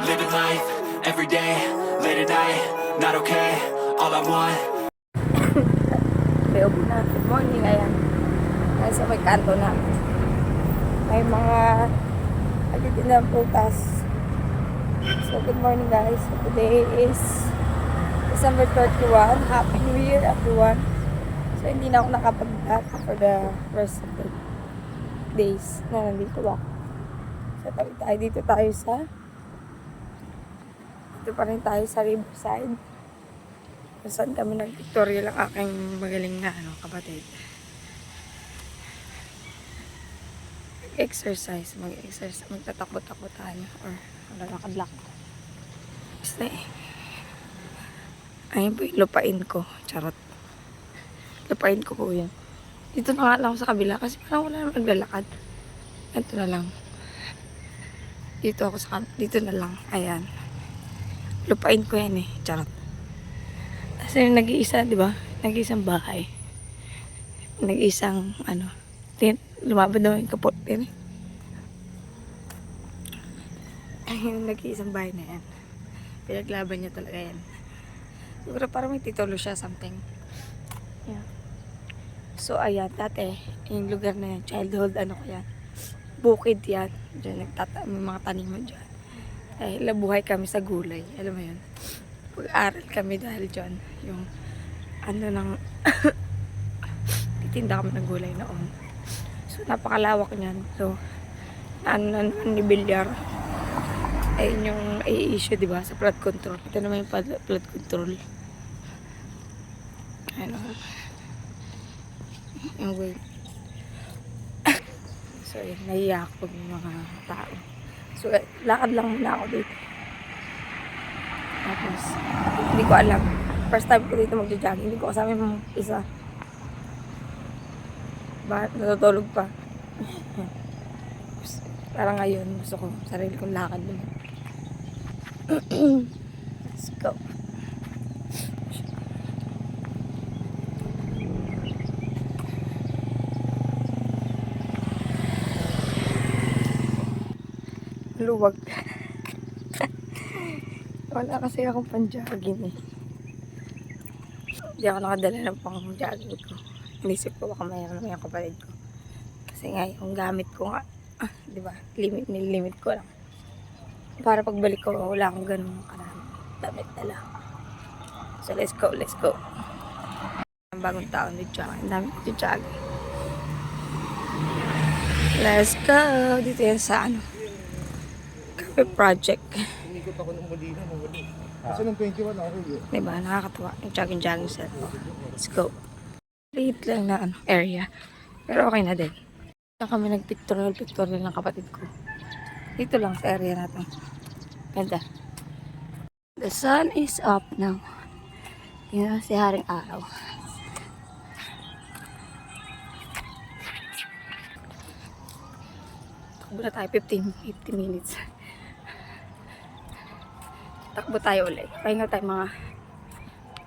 living life, everyday, late at night, not okay, all I want. May ubo na. Good morning, ayan. Nasa may kanto na. May mga agad na putas. So, good morning guys. So, today is December 31. Happy New Year everyone. So, hindi na ako nakapag-vlog for the rest of the days na nandito ako. So, dito tayo dito pa rin tayo sa Riverside. Kung saan kami nag-tutorial ang aking magaling na kapatid. Mag-exercise, magtatakbo-takbo tayo or lalakad-lakad. Basta ayun po yung lupain ko. Charot. Lupain ko po yan. Dito na nga lang ako sa kabila kasi parang wala naman naglalakad. Ito na lang. Dito na lang. Ayan. Lupain ko yan eh. Charot. Kasi nag-iisa, di ba? Nag-iisang bahay. Nag-iisang, lumabad na yung kapot din eh. Yung nag-iisang bahay na yan. Pinaglaban niya talaga yan. Siguro parang may titulo siya, something. Yeah. So, ayan, dati, yung lugar na yan, childhood, ko yan. Bukid yan. Diyan, may mga taniman dyan. Dahil nabuhay kami sa gulay. Alam mo yun? Pag-aral kami dahil dyan. Yung, titinda kami ng gulay noon. So, napakalawak niyan. So, naman ni Bilyar. Ayun yung i-issue, diba? Sa flood control. Ito naman yung flood control. Yung way. So, yun, naiyak ko yung mga tao. So, lakad lang muna ako dito. Tapos, hindi ko alam. First time ko dito magja-jogging. Hindi ko kasama yung isa. Bakit natutulog pa? Parang ngayon, gusto ko sarili kong lakad din. Let's go. Luwag. Wala kasi akong pang-jogging eh. Hindi ako nakadala ng pang-jogging ko. Inisip ko baka mayroon naman yung kapatid ko. Kasi nga yung gamit ko nga, di ba? Limit ko lang. Para pagbalik ko, wala akong ganun karami. Damit na lang. So let's go. Ang bagong taon with jogging. Ang dami with jogging. Let's go. Dito yan sa Cafe Project. Inikot ako ng Molina. Kasi ng 21 ako yun. Diba? Nakakatawa. Yung jogging set. Let's go. Liit lang na area. Pero okay na din. Dito kami nag-pictorial ng kapatid ko. Dito lang sa area natin. Ganda. The sun is up now. Yun si Haring Araw. Takbo na tayo 50 minutes. Takbo tayo ulit. Pahinga tayo mga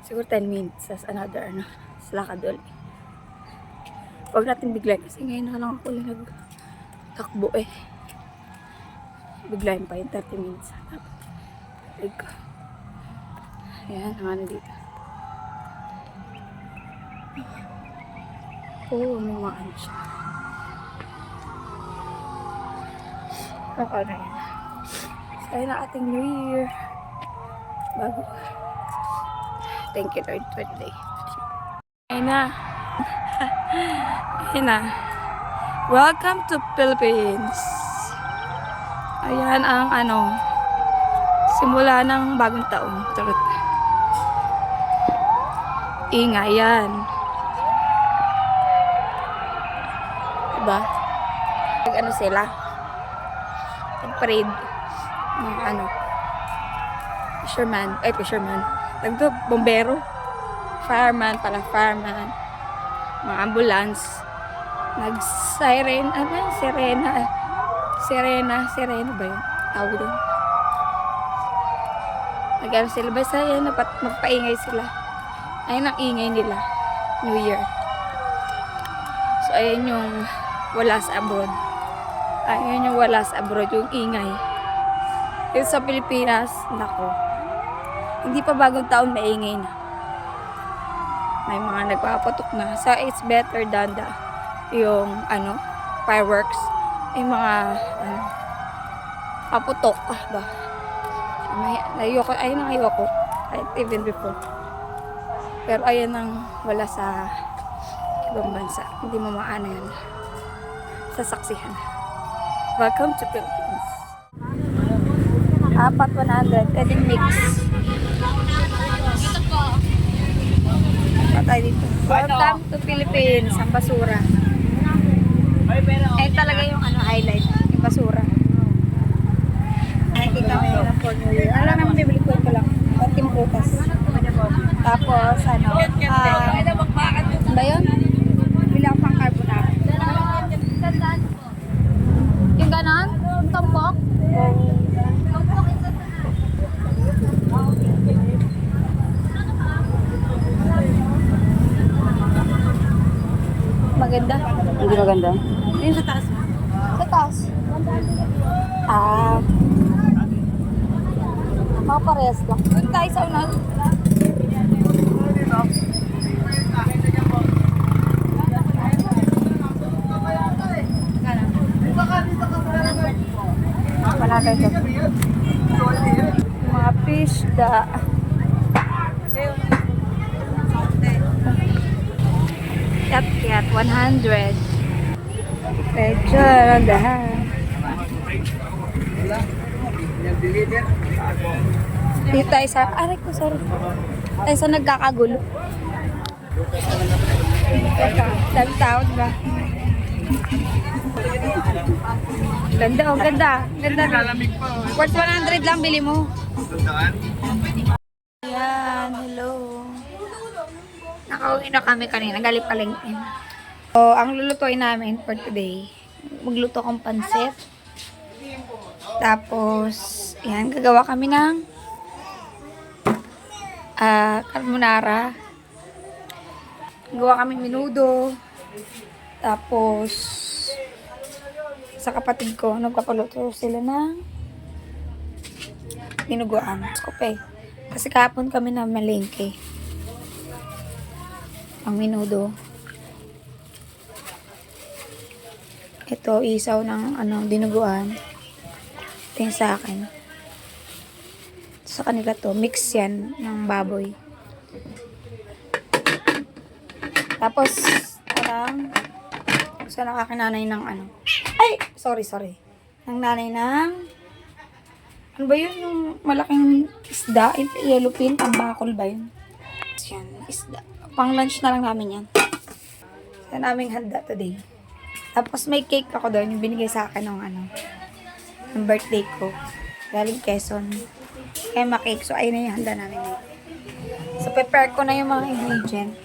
siguro 10 minutes as another lakad ulit. Huwag natin biglayin kasi ngayon na lang ako ulit nagtakbo eh. Biglayin pa yung 30 minutes. Ayan, ang dito. Oh, may mga siya. Okay na yan. So, ayun ang ating New Year. Bago. Thank you Lord for today. Ayun na. Ayun na. Welcome to Philippines. Ayan ang simula ng bagong taon. Charot. Ingay yan. Diba? Sila? Nag-parade. Mga fisherman. Bombero. Fireman. Mga ambulance. Nag-siren. Sirena ba yun? Tawag doon. Sila. Basta yan, magpaingay sila. Ayun ang ingay nila. New Year. So, ayun yung wala sa abroad. Ayun yung wala sa abroad, yung ingay. Yung sa Pilipinas, nako. Hindi pa bagong taon, maingay na. May mga nagpapatok na. So, it's better than yung, fireworks. Yung mga, paputok. Ba? Ayoko, ayun ang ayoko. Even before. Pero ayun ang wala sa ibang bansa. Hindi mo maano yan. Sasaksihan. Welcome to Philippines. 4,100. Pwedeng mix. Patay dito. Welcome to Philippines. Ang basura. Ayun talaga yung highlight. Yung basura. Nakikita mo yung formula. Alam naman, bibili ko ito lang. Konting prutas. Tapos, ba yun? Bili ako pang carbonara. Yung ganon? Yung tumpok? Maganda. Hindi maganda. Yung sa taas. Sa taas. Mga parehas lang. Doon tayo sa unan. Wala tayo ito. Mga fish da. Yat 100. Medyo nandahan. Dito tayo sa... Aray ko, sorry. Tayo sa nagkakagulo. Dami tao, diba? Ganda, oh, ganda. Ganda. Worth 100 lang, bili mo. Ayan, hello. Nakauwi na kami kanina. Galing palengke. So, ang lulutuin namin for today, magluto kong pansit. Tapos, yan, gagawa kami ng carbonara. Gawa kami menudo. Tapos, sa kapatid ko, nagpapaluto sila ng dinuguan. Skope. Kasi kahapon kami na malengke. Ang menudo. Ito, isaw ng dinuguan. Ito yung sa akin. Sa kanila to, mix yan ng baboy. Tapos, parang sa nakakinanay ng ay! Sorry. Ng nanay ng ano ba yun? Yung malaking isda? Yellowfin? Tambakol ba yun? Yan, isda. Pang lunch na lang namin yan. Yan aming handa today. Tapos may cake ako doon, yung binigay sa akin ng birthday ko. Galing Quezon. Kaya ma-cake. So, ayun na yung handa namin ngayon. So, prepare ko na yung mga ingredient.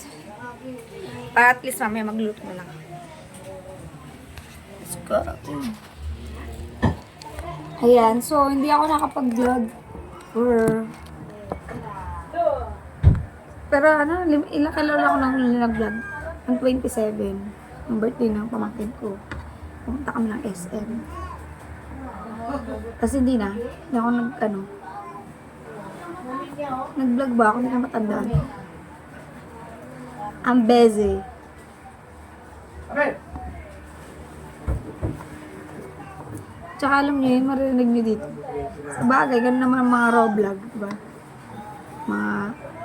Para at least mamaya magluto na lang. Let's go. Ayan. So, hindi ako nakapag-vlog. Pero ilang kailan ako nang nag-vlog? Ang 27. Ang birthday ng pamangkin ko. Pumunta kami ng SM. Kasi hindi ako nag-vlog ba ako? Hindi na matandaan. I'm busy. Tsaka alam niyo yun, marinig niyo dito. Sa bagay, ganun naman ang mga raw vlog, diba?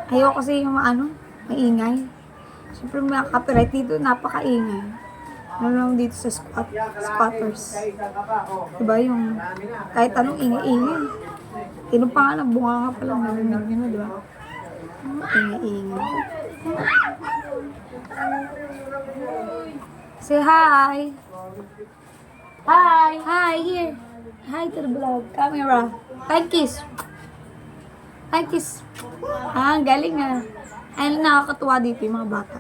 Ayaw kasi yung maingay. Siyempre mga copyright dito, napakaingay. Ano lang dito sa squatters. Diba yung kahit anong ingay-ingay. Pa nga ng bunga nga palang narinig nyo na, diba? Ingay-ingay. Say hi! Hi, here! Hi to the vlog. Camera. Hi, kiss! Hi, kiss! Ang galing Ay, nakakatuwa dito yung mga bata.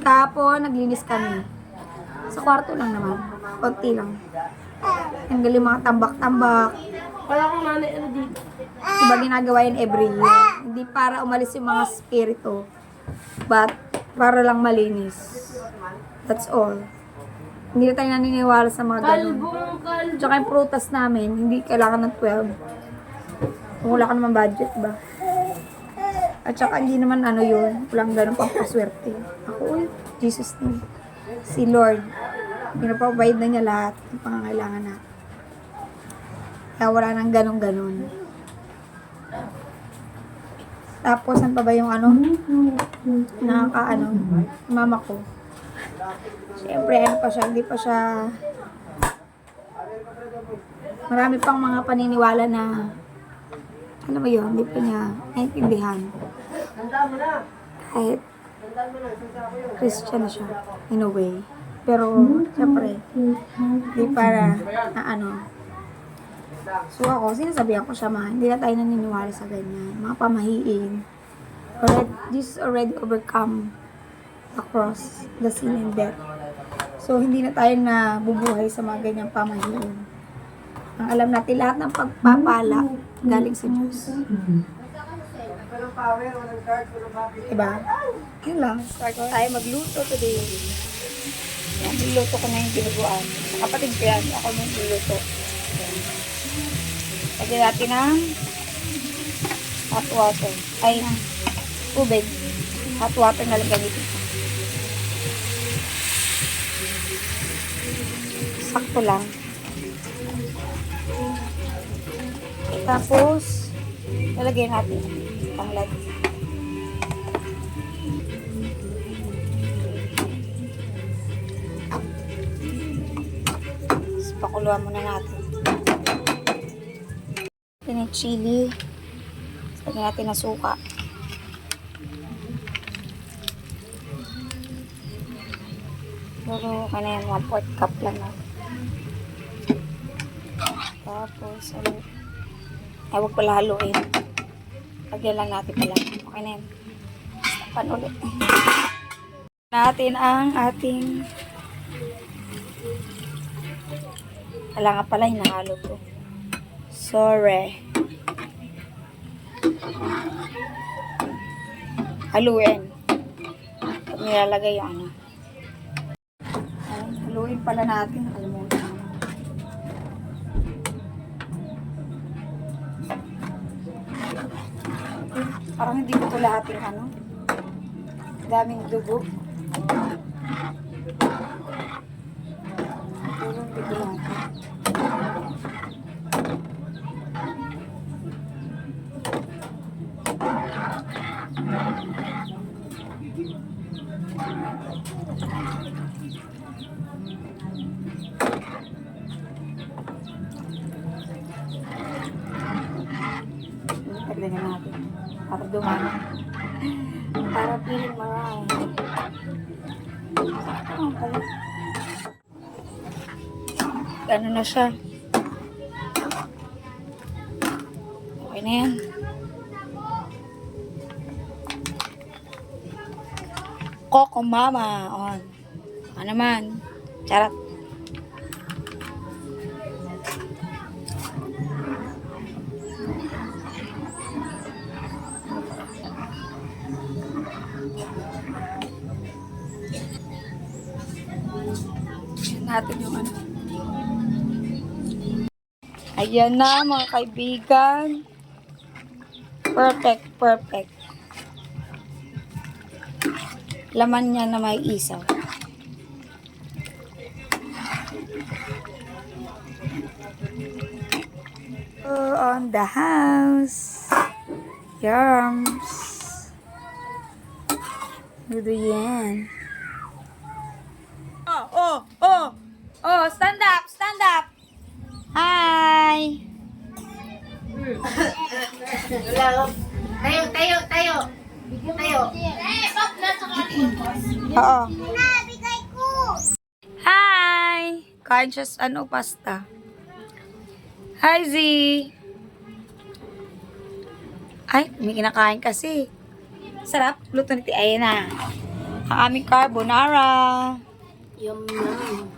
Kahapon, naglinis kami. Sa kwarto lang naman. Konti lang. Ang galing mga tambak-tambak. Wala akong nanay dito. Diba ginagawa yun every year? Hindi para umalis yung mga spirito. But, para lang malinis. That's all. Hindi na tayo naniniwala sa mga ganun. Kalbo. Tsaka yung prutas namin, hindi kailangan ng 12. Kung wala ka naman budget ba? At saka hindi naman ano yun, walang ganun pampaswerte. Ako, uy, Jesus name. Si Lord, pinapapayad na niya lahat ng pangangailangan natin. Kaya wala nang ganun-ganun. Tapos, saan pa ba yung ano? Nakaka-ano, mama ko. Siyempre, ano pa siya, hindi pa siya... Marami pang mga paniniwala na, alam mo yun, hindi pa niya naintindihan. Kahit Christian na siya, in a way. Pero, siyempre, hindi para na ano. So ako, sinasabihan ko siya, hindi na tayo naniniwala sa ganyan. Mga pamahiin. Jesus already overcome the cross, the sin and death. So, hindi na tayo na bubuhay sa mga ganyang pamahiin. Ang alam natin, lahat ng pagpapala galing sa Diyos. Diba? Yun lang. Start tayo magluto today. Yan, niluto ko na yung dinuguan. Kapatid ko yan, ako nung niluto. Lagyan natin ng hot water. Ay, tubig. Hot water na lang gamitin ko. Sakto lang. Tapos, lalagyan natin tanglad. Tapos, pakuluan muna natin. Ito yung chili. Tapos, lagyan natin ng suka. Pero, kanina 1/4 cup lang natin. Tapos, ay, huwag pala haluin. Lagyan lang natin pala. Okay na yan. Tapan ulit. Natin ang ating kailangan pala hinahalo to. Sorry. Haluin. Pag nilalagay yung ano. Ay, haluin pala natin. Alimutan. Parang hindi ko lahat yung ano. Daming dugo. Pero hindi ko lahat. Tagdagan natin. Para dumami. Para piling marami. Okay. Gano'n na siya. Okay na yan. Coco Mama. On. Ano naman. Charot. Natin yung ano. Ayan na mga kaibigan. Perfect, perfect. Laman niya na may isaw. On the house. Yums. Dudu yan. Oh, stand up, stand up. Hi. Tayo. Oo. Hi. Kain siya sa pasta. Hi, Z. Ay, may kinakain kasi. Sarap. Luto nito. Ayan na. Ang aming carbonara. Yum, yum.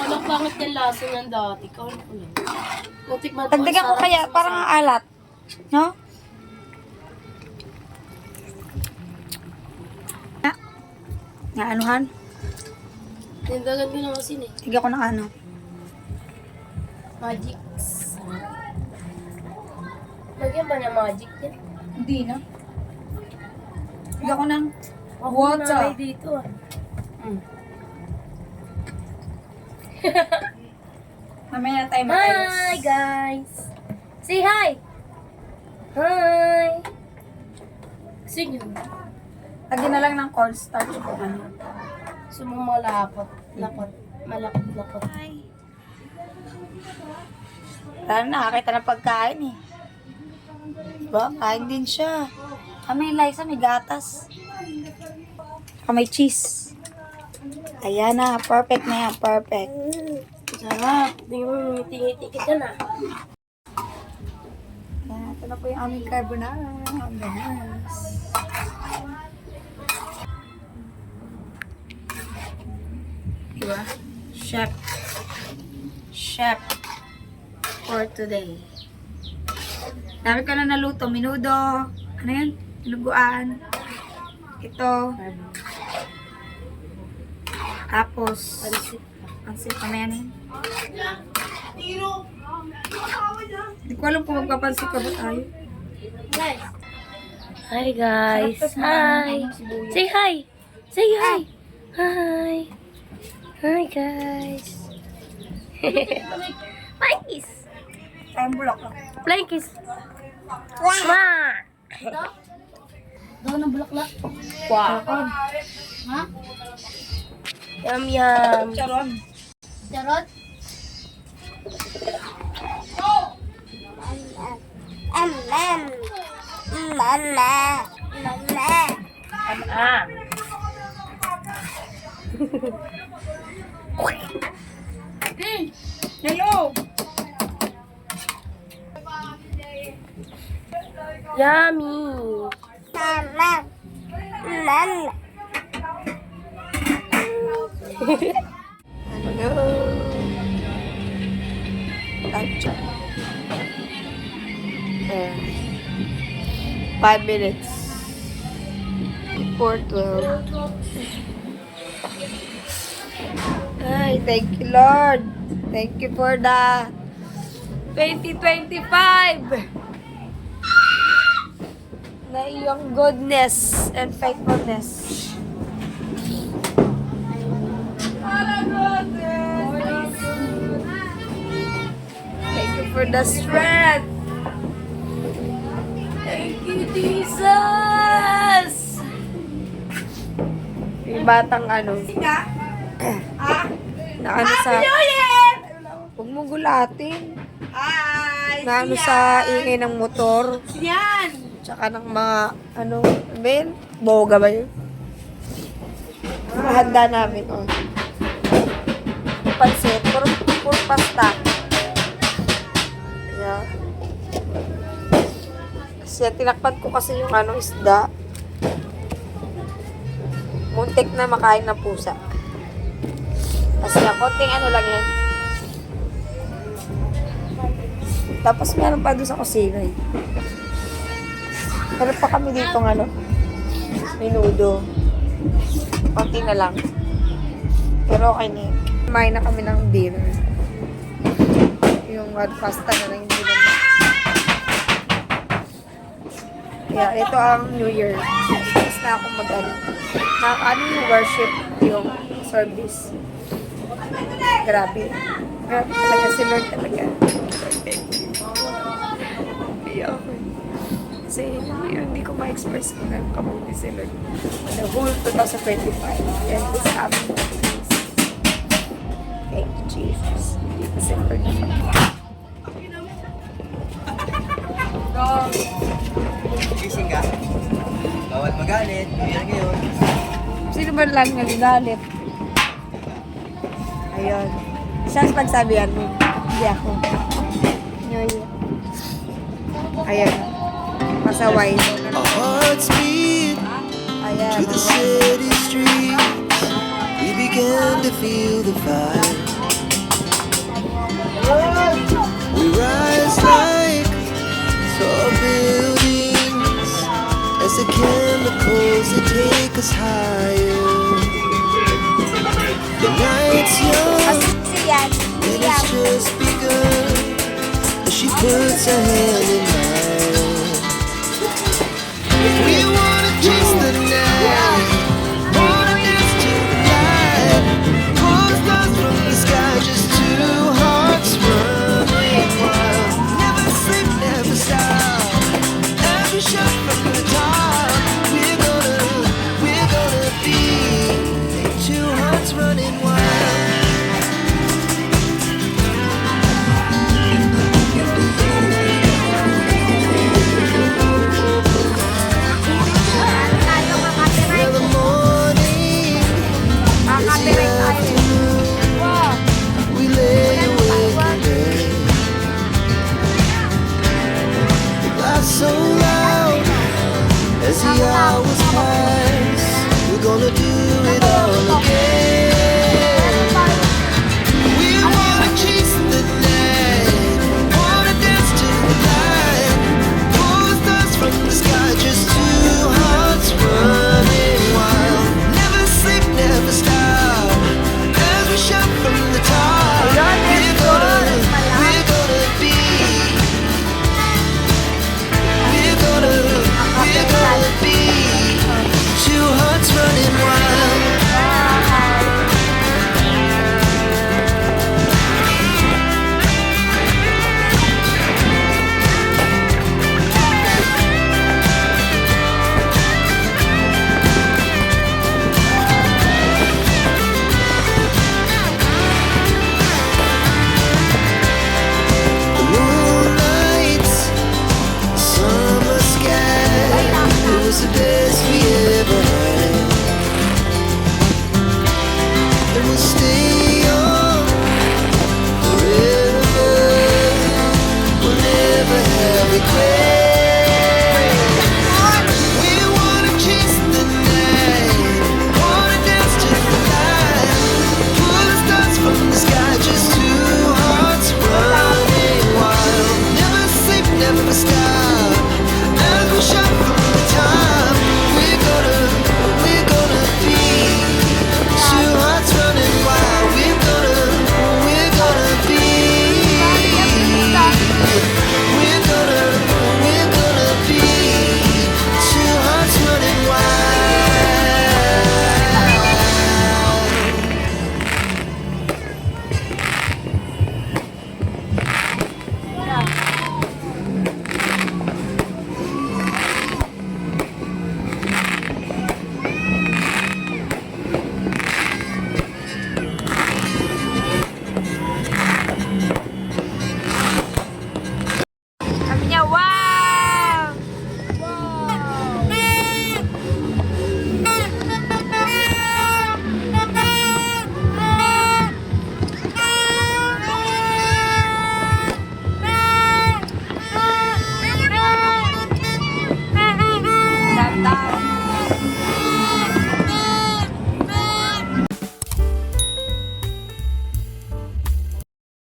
Walang pangit yung lasa niyan dati. Kawin ko lang. Dagdagan ko kaya, parang ang alat. No? Nga anuhan? Tindagan ko ng asin eh. Tigyan ko ng ano. Magics. Lagyan ba niya magic yan? Hindi na. Tigyan ko ng Ako water. na dito ah. Mamaya na tayo Hi mag-ayos. guys! Say hi! Hi! Gusto nyo? Lagyan na lang ng cornstarch kung ano. Gusto mo malapot. Malapot. Lalo nakakita ng pagkain eh. Diba? Kain din siya. May Liza, may gatas. May cheese. Ayan na, perfect na yan, perfect. Sarap. Tingnan mo, ngiti-ngiti ka dyan ah. Ayan, ito na po yung aming carbonara. Ang ganas. Diba? Chef for today. Dami ko na naluto. Minudo. Ano yan? Luguan. Ito. Tapos, pansit pa na yan eh. Hindi ko alam kung magpapansit ka ba tayo. Hi guys! Hi! Say hi! Say hi! Hi! Hi guys! Flying kiss! Tayong bulak lang. Flying kiss! Ma! Daw ng bulaklak. Wow! Ha? Yum yum! Charon. Charot? Ah! Hello! Yummy! Hello! Lunch. 5 minutes. Before 12. Ay, thank you, Lord. Thank you for the 2025 na iyong goodness and faithfulness. Thank you for the strength. Thank you, Jesus. Yung batang ano. Na ano sa... Huwag mo gulatin. Na ano sa ingay ng motor. Tsaka ng mga ano. Ben, boga ba yun? Mahanda namin, oh. Pansit. Puro pasta. Yeah. Kasi tinakpan ko kasi yung ano, isda. Muntik na makain ng pusa. Kasi konting ano lang yan. Tapos meron pa doon sa kusina eh. Meron pa kami dito ng ano, menudo. Konti na lang. Pero okay na yun. Kumain na kami ng dinner. Yung pasta na lang yung dinner. Yeah, ito ang New Year. Tapos na akong mag-ano. Ano yung worship, yung service. Grabe. Grabe talaga si Lord talaga. Kaya ako. Kasi hindi ko ma-express kung ano kabuti si Lord. The whole 2025. And this coming days. Thank you, Jesus. Thank you, Lord. Gising ka? Bawal magalit. Kaya ngayon. Sino ba lang nagagalit? Ayun. Siya ang pagsabihan mo. Hindi ako. New Year. Ayun. Pasaway. Our hearts beat Ayan. to the city streets. We began to feel the fire. We rise like tall buildings as the chemicals that take us higher. puts a hand in